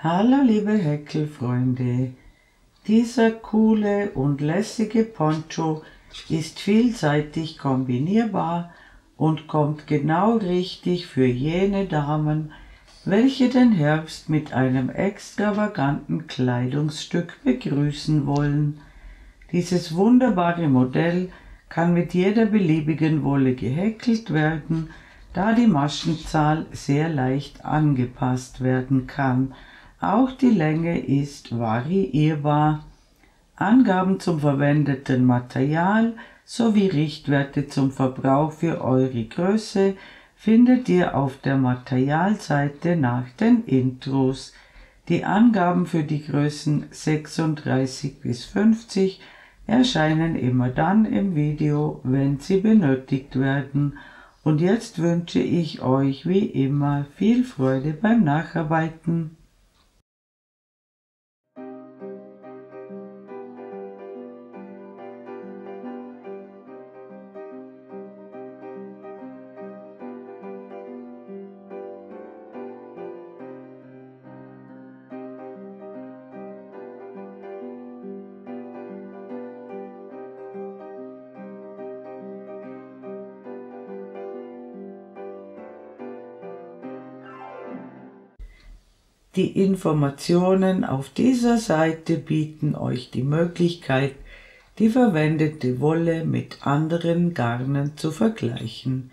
Hallo liebe Häkelfreunde, dieser coole und lässige Poncho ist vielseitig kombinierbar und kommt genau richtig für jene Damen, welche den Herbst mit einem extravaganten Kleidungsstück begrüßen wollen. Dieses wunderbare Modell kann mit jeder beliebigen Wolle gehäkelt werden, da die Maschenzahl sehr leicht angepasst werden kann. Auch die Länge ist variierbar. Angaben zum verwendeten Material sowie Richtwerte zum Verbrauch für eure Größe findet ihr auf der Materialseite nach den Intros. Die Angaben für die Größen 36 bis 50 erscheinen immer dann im Video, wenn sie benötigt werden. Und jetzt wünsche ich euch wie immer viel Freude beim Nacharbeiten. Die Informationen auf dieser Seite bieten euch die Möglichkeit, die verwendete Wolle mit anderen Garnen zu vergleichen.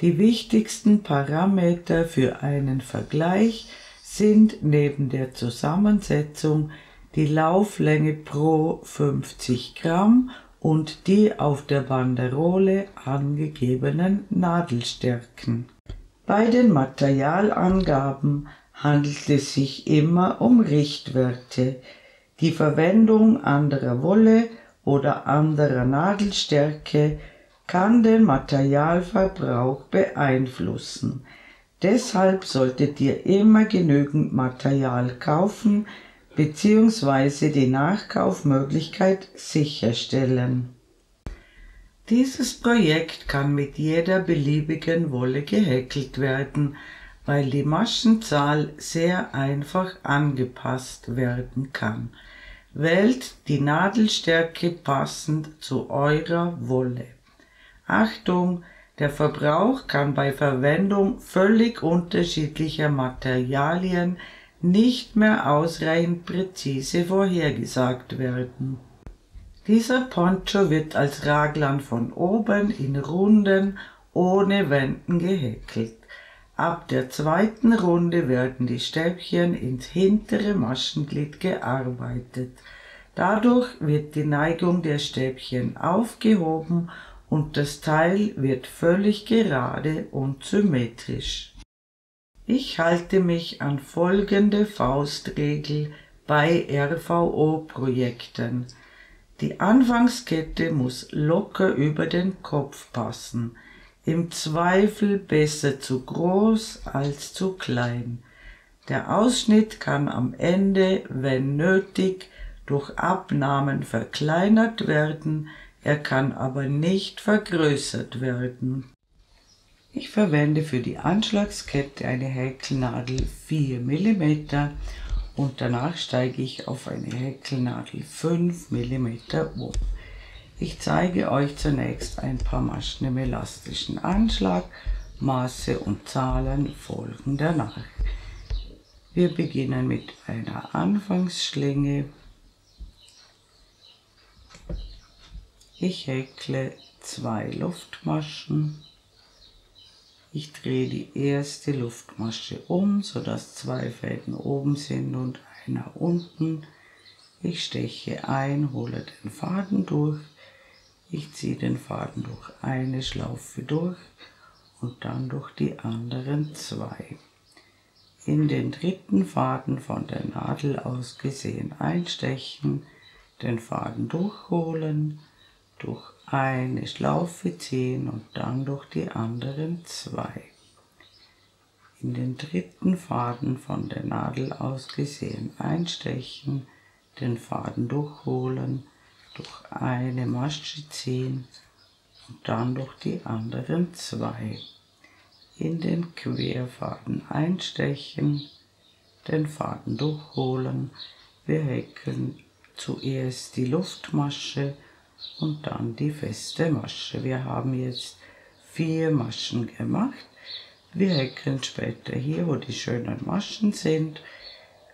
Die wichtigsten Parameter für einen Vergleich sind neben der Zusammensetzung die Lauflänge pro 50 Gramm und die auf der Banderole angegebenen Nadelstärken. Bei den Materialangaben handelt es sich immer um Richtwerte. Die Verwendung anderer Wolle oder anderer Nadelstärke kann den Materialverbrauch beeinflussen. Deshalb solltet ihr immer genügend Material kaufen bzw. die Nachkaufmöglichkeit sicherstellen. Dieses Projekt kann mit jeder beliebigen Wolle gehäkelt werden, weil die Maschenzahl sehr einfach angepasst werden kann. Wählt die Nadelstärke passend zu eurer Wolle. Achtung, der Verbrauch kann bei Verwendung völlig unterschiedlicher Materialien nicht mehr ausreichend präzise vorhergesagt werden. Dieser Poncho wird als Raglan von oben in Runden ohne Wänden gehäkelt. Ab der zweiten Runde werden die Stäbchen ins hintere Maschenglied gearbeitet. Dadurch wird die Neigung der Stäbchen aufgehoben und das Teil wird völlig gerade und symmetrisch. Ich halte mich an folgende Faustregel bei RVO-Projekten. Die Anfangskette muss locker über den Kopf passen. Im Zweifel besser zu groß als zu klein. Der Ausschnitt kann am Ende, wenn nötig, durch Abnahmen verkleinert werden, er kann aber nicht vergrößert werden. Ich verwende für die Anschlagskette eine Häkelnadel 4 mm und danach steige ich auf eine Häkelnadel 5 mm um. Ich zeige euch zunächst ein paar Maschen im elastischen Anschlag, Maße und Zahlen folgen danach. Wir beginnen mit einer Anfangsschlinge. Ich häkle 2 Luftmaschen. Ich drehe die erste Luftmasche um, sodass 2 Fäden oben sind und einer unten. Ich steche ein, hole den Faden durch. Ich ziehe den Faden durch eine Schlaufe durch und dann durch die anderen 2. In den dritten Faden von der Nadel aus gesehen einstechen, den Faden durchholen, durch eine Schlaufe ziehen und dann durch die anderen 2. In den dritten Faden von der Nadel aus gesehen einstechen, den Faden durchholen, durch eine Masche ziehen und dann durch die anderen 2. In den Querfaden einstechen, den Faden durchholen. Wir häkeln zuerst die Luftmasche und dann die feste Masche. Wir haben jetzt 4 Maschen gemacht. Wir häkeln später hier, wo die schönen Maschen sind.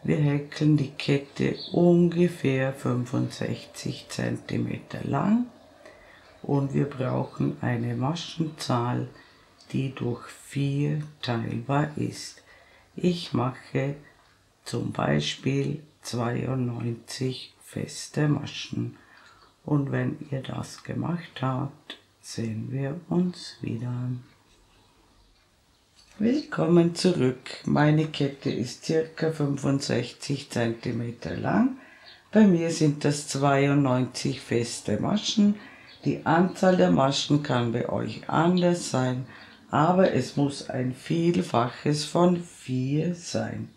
Wir häkeln die Kette ungefähr 65 cm lang und wir brauchen eine Maschenzahl, die durch 4 teilbar ist. Ich mache zum Beispiel 92 feste Maschen und wenn ihr das gemacht habt, sehen wir uns wieder. Willkommen zurück. Meine Kette ist ca. 65 cm lang. Bei mir sind das 92 feste Maschen. Die Anzahl der Maschen kann bei euch anders sein, aber es muss ein Vielfaches von 4 sein.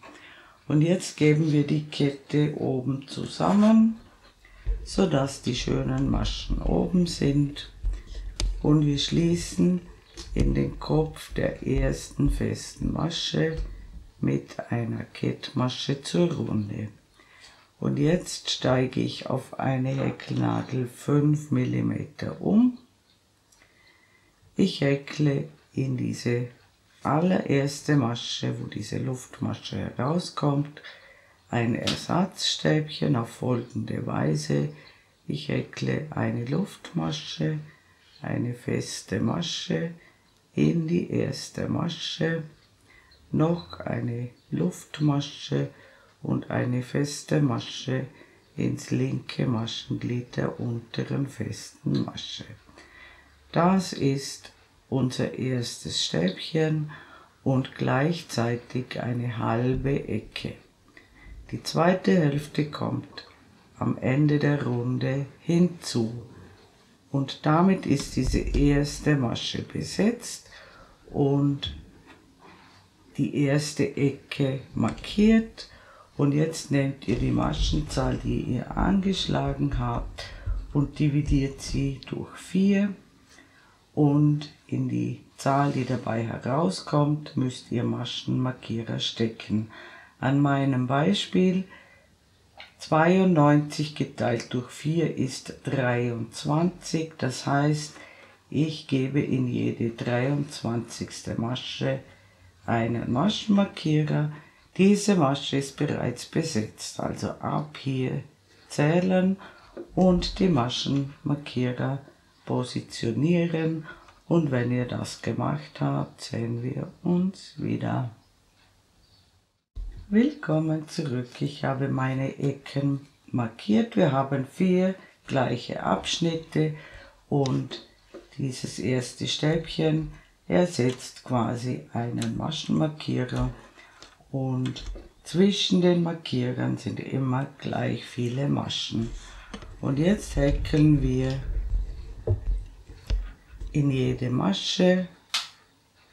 Und jetzt geben wir die Kette oben zusammen, sodass die schönen Maschen oben sind. Und wir schließen in den Kopf der ersten festen Masche mit einer Kettmasche zur Runde. Und jetzt steige ich auf eine Häkelnadel 5 mm um. Ich häkle in diese allererste Masche, wo diese Luftmasche herauskommt, ein Ersatzstäbchen auf folgende Weise. Ich häkle eine Luftmasche, eine feste Masche in die erste Masche, noch eine Luftmasche und eine feste Masche ins linke Maschenglied der unteren festen Masche. Das ist unser erstes Stäbchen und gleichzeitig eine halbe Ecke. Die zweite Hälfte kommt am Ende der Runde hinzu. Und damit ist diese erste Masche besetzt und die erste Ecke markiert. Und jetzt nehmt ihr die Maschenzahl, die ihr angeschlagen habt, und dividiert sie durch 4. Und in die Zahl, die dabei herauskommt, müsst ihr Maschenmarkierer stecken. An meinem Beispiel 92 geteilt durch 4 ist 23, das heißt, ich gebe in jede 23. Masche einen Maschenmarkierer. Diese Masche ist bereits besetzt, also ab hier zählen und die Maschenmarkierer positionieren. Und wenn ihr das gemacht habt, sehen wir uns wieder. Willkommen zurück. Ich habe meine Ecken markiert. Wir haben 4 gleiche Abschnitte und dieses erste Stäbchen ersetzt quasi einen Maschenmarkierer und zwischen den Markierern sind immer gleich viele Maschen. Und jetzt häkeln wir in jede Masche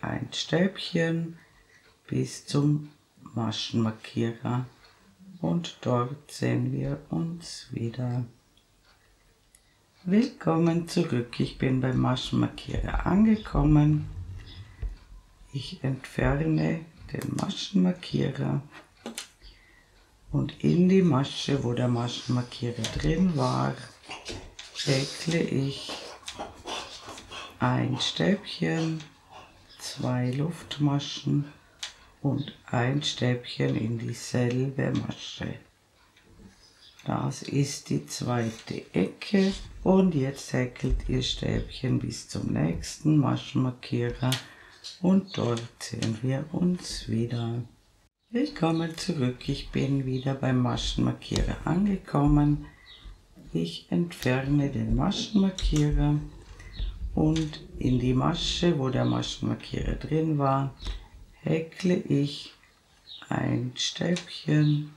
ein Stäbchen bis zum Maschenmarkierer und dort sehen wir uns wieder. Willkommen zurück. Ich bin beim Maschenmarkierer angekommen. Ich entferne den Maschenmarkierer und in die Masche, wo der Maschenmarkierer drin war, häkle ich ein Stäbchen, 2 Luftmaschen und ein Stäbchen in dieselbe Masche. Das ist die zweite Ecke und jetzt häkelt ihr Stäbchen bis zum nächsten Maschenmarkierer und dort sehen wir uns wieder. Willkommen zurück, ich bin wieder beim Maschenmarkierer angekommen. Ich entferne den Maschenmarkierer und in die Masche, wo der Maschenmarkierer drin war, häkle ich ein Stäbchen,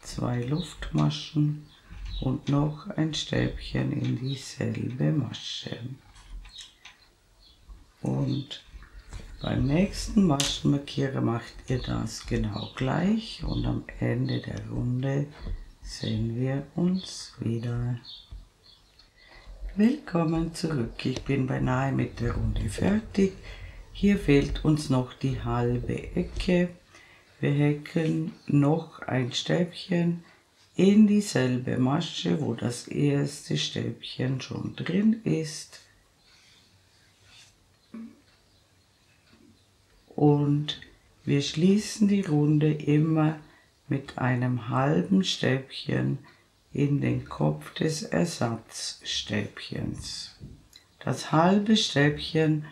2 Luftmaschen und noch ein Stäbchen in dieselbe Masche. Und beim nächsten Maschenmarkierer macht ihr das genau gleich und am Ende der Runde sehen wir uns wieder. Willkommen zurück, ich bin beinahe mit der Runde fertig. Hier fehlt uns noch die halbe Ecke. Wir häkeln noch ein Stäbchen in dieselbe Masche, wo das erste Stäbchen schon drin ist. Und wir schließen die Runde immer mit einem halben Stäbchen in den Kopf des Ersatzstäbchens. Das halbe Stäbchen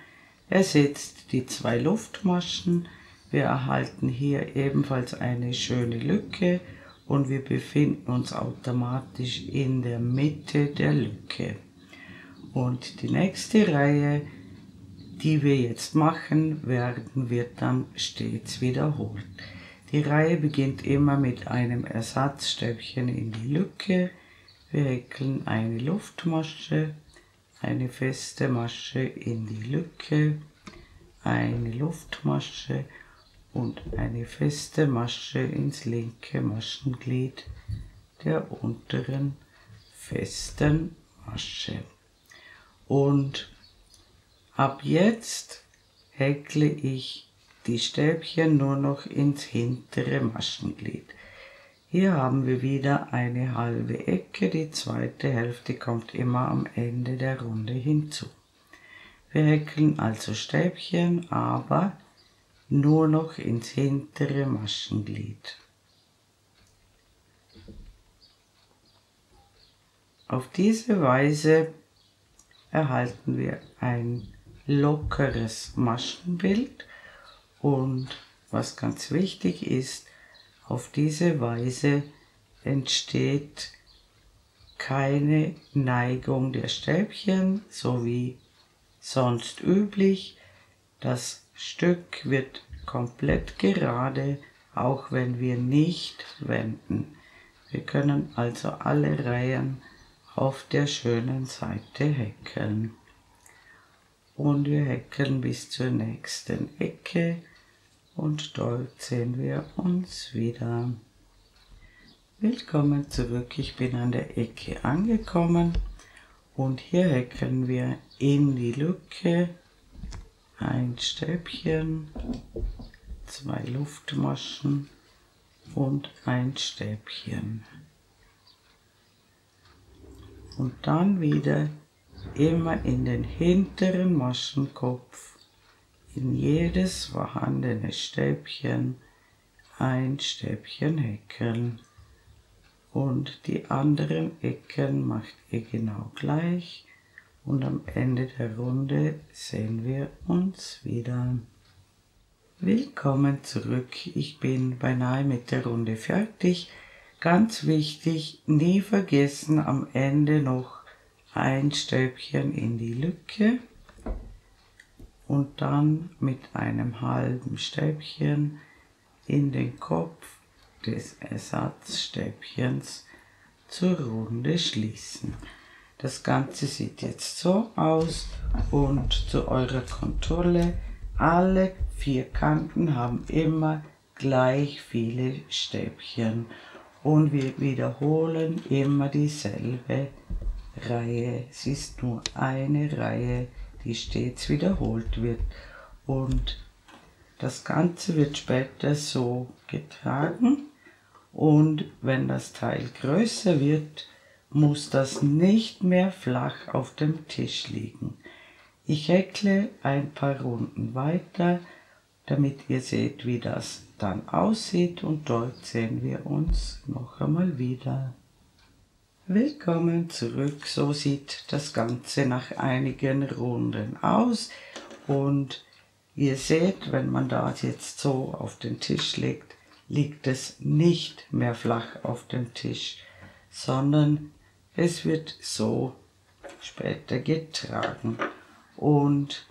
ersetzt die 2 Luftmaschen. Wir erhalten hier ebenfalls eine schöne Lücke und wir befinden uns automatisch in der Mitte der Lücke. Und die nächste Reihe, die wir jetzt machen werden, wird dann stets wiederholt. Die Reihe beginnt immer mit einem Ersatzstäbchen in die Lücke. Wir häkeln eine Luftmasche, eine feste Masche in die Lücke, eine Luftmasche und eine feste Masche ins linke Maschenglied der unteren festen Masche. Und ab jetzt häkle ich die Stäbchen nur noch ins hintere Maschenglied. Hier haben wir wieder eine halbe Ecke, die zweite Hälfte kommt immer am Ende der Runde hinzu. Wir häkeln also Stäbchen, aber nur noch ins hintere Maschenglied. Auf diese Weise erhalten wir ein lockeres Maschenbild und was ganz wichtig ist, auf diese Weise entsteht keine Neigung der Stäbchen, so wie sonst üblich. Das Stück wird komplett gerade, auch wenn wir nicht wenden. Wir können also alle Reihen auf der schönen Seite häkeln. Und wir häkeln bis zur nächsten Ecke und dort sehen wir uns wieder. Willkommen zurück, ich bin an der Ecke angekommen und hier häkeln wir in die Lücke ein Stäbchen, 2 Luftmaschen und ein Stäbchen. Und dann wieder immer in den hinteren Maschenkopf, in jedes vorhandene Stäbchen ein Stäbchen häkeln. Und die anderen Ecken macht ihr genau gleich und am Ende der Runde sehen wir uns wieder. Willkommen zurück, ich bin beinahe mit der Runde fertig. Ganz wichtig, nie vergessen am Ende noch ein Stäbchen in die Lücke und dann mit einem halben Stäbchen in den Kopf des Ersatzstäbchens zur Runde schließen. Das Ganze sieht jetzt so aus und zu eurer Kontrolle, alle 4 Kanten haben immer gleich viele Stäbchen und wir wiederholen immer dieselbe Reihe. Es ist nur eine Reihe, die stets wiederholt wird und das Ganze wird später so getragen und wenn das Teil größer wird, muss das nicht mehr flach auf dem Tisch liegen. Ich häkle ein paar Runden weiter, damit ihr seht, wie das dann aussieht und dort sehen wir uns noch einmal wieder. Willkommen zurück, so sieht das Ganze nach einigen Runden aus und ihr seht, wenn man das jetzt so auf den Tisch legt, liegt es nicht mehr flach auf dem Tisch, sondern es wird so später getragen. Und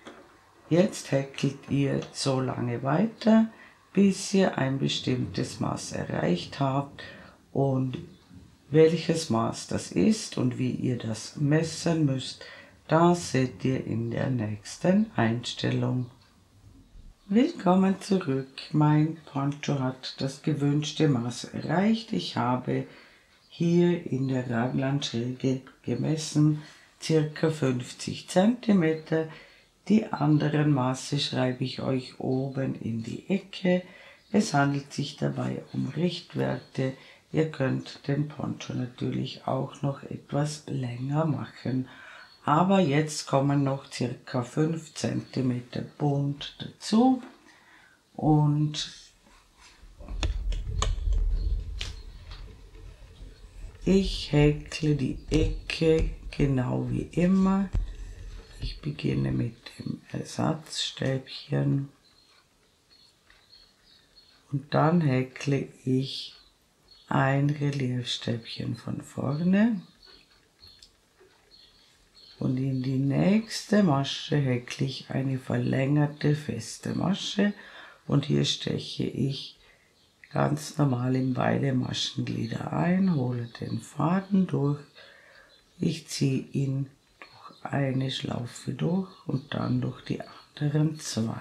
jetzt häkelt ihr so lange weiter, bis ihr ein bestimmtes Maß erreicht habt und welches Maß das ist und wie ihr das messen müsst, das seht ihr in der nächsten Einstellung. Willkommen zurück, mein Poncho hat das gewünschte Maß erreicht. Ich habe hier in der Raglanschräge gemessen, ca. 50 cm. Die anderen Maße schreibe ich euch oben in die Ecke. Es handelt sich dabei um Richtwerte. Ihr könnt den Poncho natürlich auch noch etwas länger machen. Aber jetzt kommen noch ca. 5 cm Bund dazu und ich häkle die Ecke genau wie immer. Ich beginne mit dem Ersatzstäbchen und dann häkle ich ein Reliefstäbchen von vorne und in die nächste Masche häkle ich eine verlängerte feste Masche und hier steche ich ganz normal in beide Maschenglieder ein, hole den Faden durch, ich ziehe ihn durch eine Schlaufe durch und dann durch die anderen 2.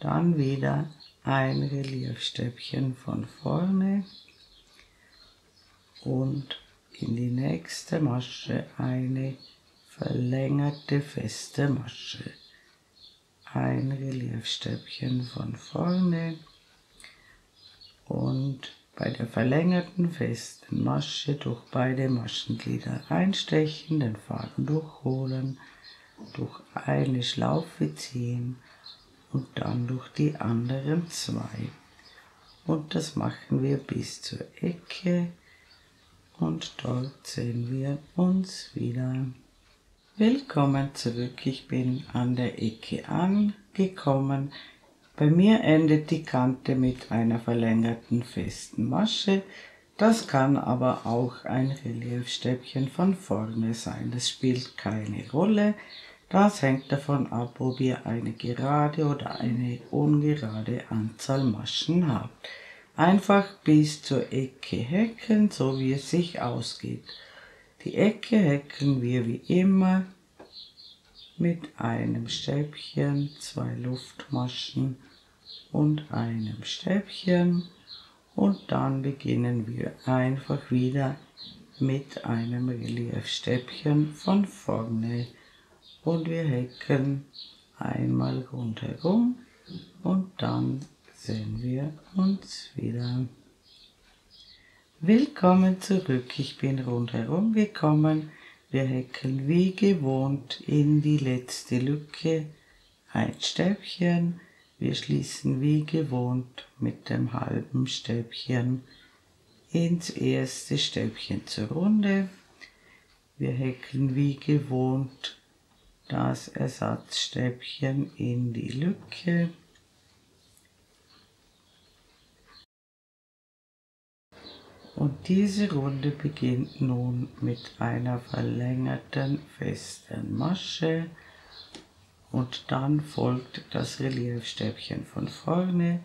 Dann wieder ein Reliefstäbchen von vorne und in die nächste Masche eine verlängerte feste Masche. Ein Reliefstäbchen von vorne und bei der verlängerten festen Masche durch beide Maschenglieder einstechen, den Faden durchholen, durch eine Schlaufe ziehen und dann durch die anderen 2. Und das machen wir bis zur Ecke und dort sehen wir uns wieder. Willkommen zurück, ich bin an der Ecke angekommen. Bei mir endet die Kante mit einer verlängerten festen Masche. Das kann aber auch ein Reliefstäbchen von vorne sein. Das spielt keine Rolle. Das hängt davon ab, ob ihr eine gerade oder eine ungerade Anzahl Maschen habt. Einfach bis zur Ecke häkeln, so wie es sich ausgeht. Die Ecke häkeln wir wie immer mit einem Stäbchen, 2 Luftmaschen und einem Stäbchen und dann beginnen wir einfach wieder mit einem Reliefstäbchen von vorne und wir häkeln einmal rundherum und dann sehen wir uns wieder. Willkommen zurück, ich bin rundherum gekommen. Wir häkeln wie gewohnt in die letzte Lücke ein Stäbchen. Wir schließen wie gewohnt mit dem halben Stäbchen ins erste Stäbchen zur Runde. Wir häkeln wie gewohnt das Ersatzstäbchen in die Lücke. Und diese Runde beginnt nun mit einer verlängerten festen Masche und dann folgt das Reliefstäbchen von vorne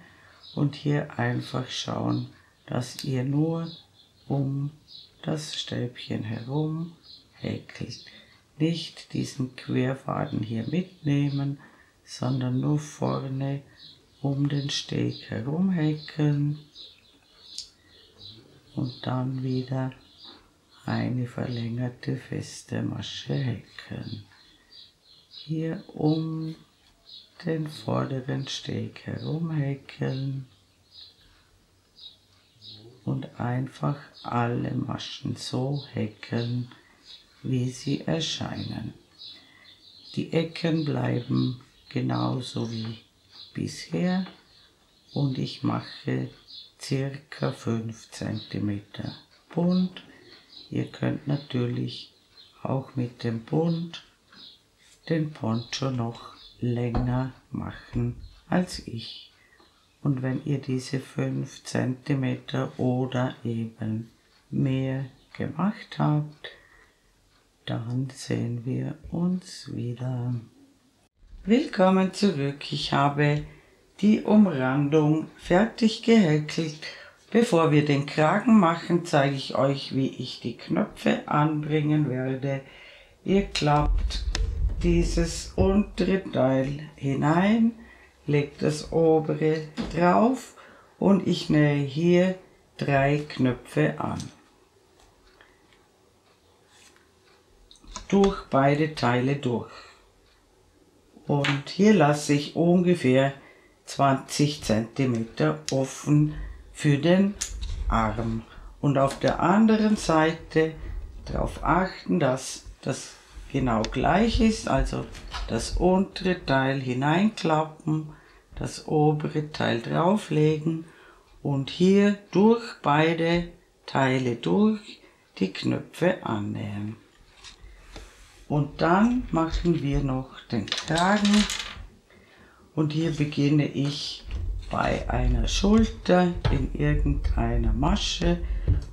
und hier einfach schauen, dass ihr nur um das Stäbchen herum häkelt. Nicht diesen Querfaden hier mitnehmen, sondern nur vorne um den Steg herum häkeln. Und dann wieder eine verlängerte feste Masche häkeln. Hier um den vorderen Steg herum häkeln und einfach alle Maschen so häkeln, wie sie erscheinen. Die Ecken bleiben genauso wie bisher und ich mache circa 5 cm Bund. Ihr könnt natürlich auch mit dem Bund den Poncho noch länger machen als ich. Und wenn ihr diese 5 cm oder eben mehr gemacht habt, dann sehen wir uns wieder. Willkommen zurück. Ich habe die Umrandung fertig gehäkelt. Bevor wir den Kragen machen, zeige ich euch, wie ich die Knöpfe anbringen werde. Ihr klappt dieses untere Teil hinein, legt das obere drauf und ich nähe hier 3 Knöpfe an. Durch beide Teile durch. Und hier lasse ich ungefähr 20 cm offen für den Arm. Und auf der anderen Seite darauf achten, dass das genau gleich ist, also das untere Teil hineinklappen, das obere Teil drauflegen und hier durch beide Teile durch die Knöpfe annähen. Und dann machen wir noch den Kragen und hier beginne ich bei einer Schulter in irgendeiner Masche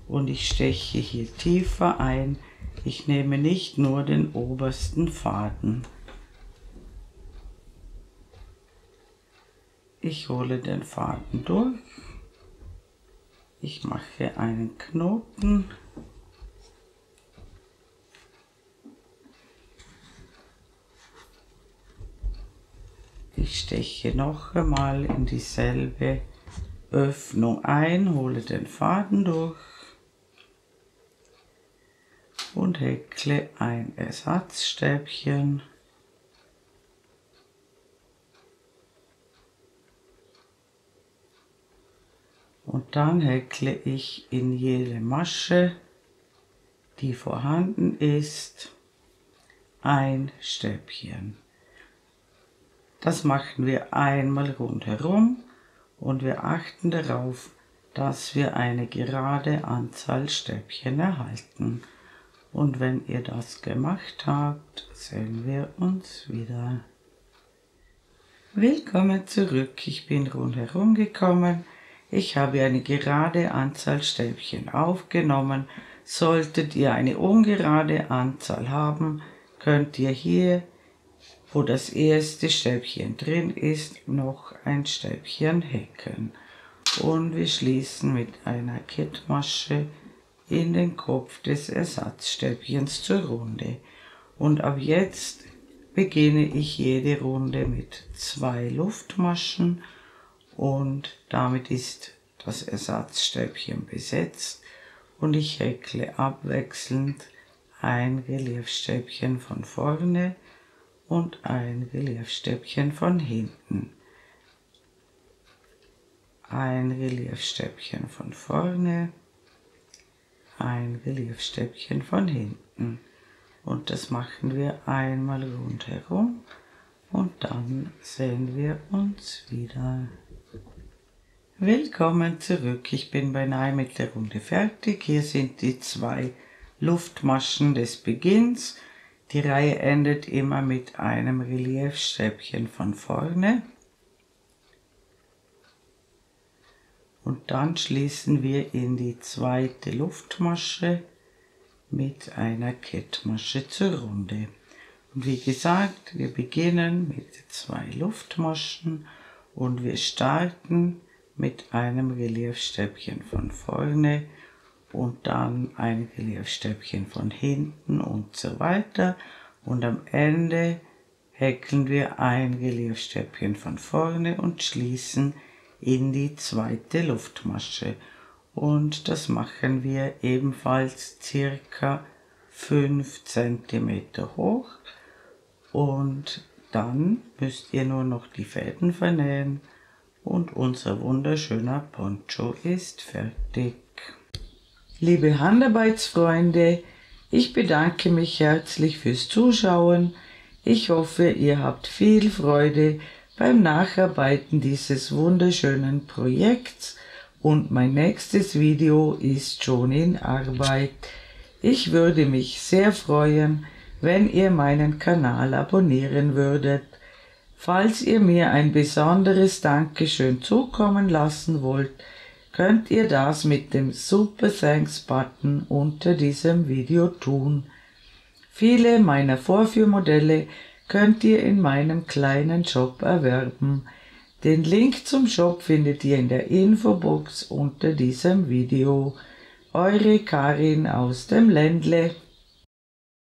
und ich steche hier tiefer ein. Ich nehme nicht nur den obersten Faden. Ich hole den Faden durch. Ich mache einen Knoten. Ich steche noch einmal in dieselbe Öffnung ein, hole den Faden durch und häkle ein Ersatzstäbchen. Und dann häkle ich in jede Masche, die vorhanden ist, ein Stäbchen. Das machen wir einmal rundherum und wir achten darauf, dass wir eine gerade Anzahl Stäbchen erhalten. Und wenn ihr das gemacht habt, sehen wir uns wieder. Willkommen zurück, ich bin rundherum gekommen. Ich habe eine gerade Anzahl Stäbchen aufgenommen. Solltet ihr eine ungerade Anzahl haben, könnt ihr hier, wo das erste Stäbchen drin ist, noch ein Stäbchen häkeln. Und wir schließen mit einer Kettmasche in den Kopf des Ersatzstäbchens zur Runde. Und ab jetzt beginne ich jede Runde mit 2 Luftmaschen und damit ist das Ersatzstäbchen besetzt und ich häkle abwechselnd ein Reliefstäbchen von vorne und ein Reliefstäbchen von hinten. Ein Reliefstäbchen von vorne, ein Reliefstäbchen von hinten. Und das machen wir einmal rundherum und dann sehen wir uns wieder. Willkommen zurück, ich bin beinahe mit der Runde fertig. Hier sind die 2 Luftmaschen des Beginns. Die Reihe endet immer mit einem Reliefstäbchen von vorne. Und dann schließen wir in die zweite Luftmasche mit einer Kettmasche zur Runde. Und wie gesagt, wir beginnen mit 2 Luftmaschen und wir starten mit einem Reliefstäbchen von vorne und dann ein Reliefstäbchen von hinten und so weiter. Und am Ende häkeln wir ein Reliefstäbchen von vorne und schließen in die zweite Luftmasche. Und das machen wir ebenfalls circa 5 cm hoch. Und dann müsst ihr nur noch die Fäden vernähen und unser wunderschöner Poncho ist fertig. Liebe Handarbeitsfreunde, ich bedanke mich herzlich fürs Zuschauen. Ich hoffe, ihr habt viel Freude beim Nacharbeiten dieses wunderschönen Projekts und mein nächstes Video ist schon in Arbeit. Ich würde mich sehr freuen, wenn ihr meinen Kanal abonnieren würdet. Falls ihr mir ein besonderes Dankeschön zukommen lassen wollt, könnt ihr das mit dem Super Thanks Button unter diesem Video tun. Viele meiner Vorführmodelle könnt ihr in meinem kleinen Shop erwerben. Den Link zum Shop findet ihr in der Infobox unter diesem Video. Eure Karin aus dem Ländle.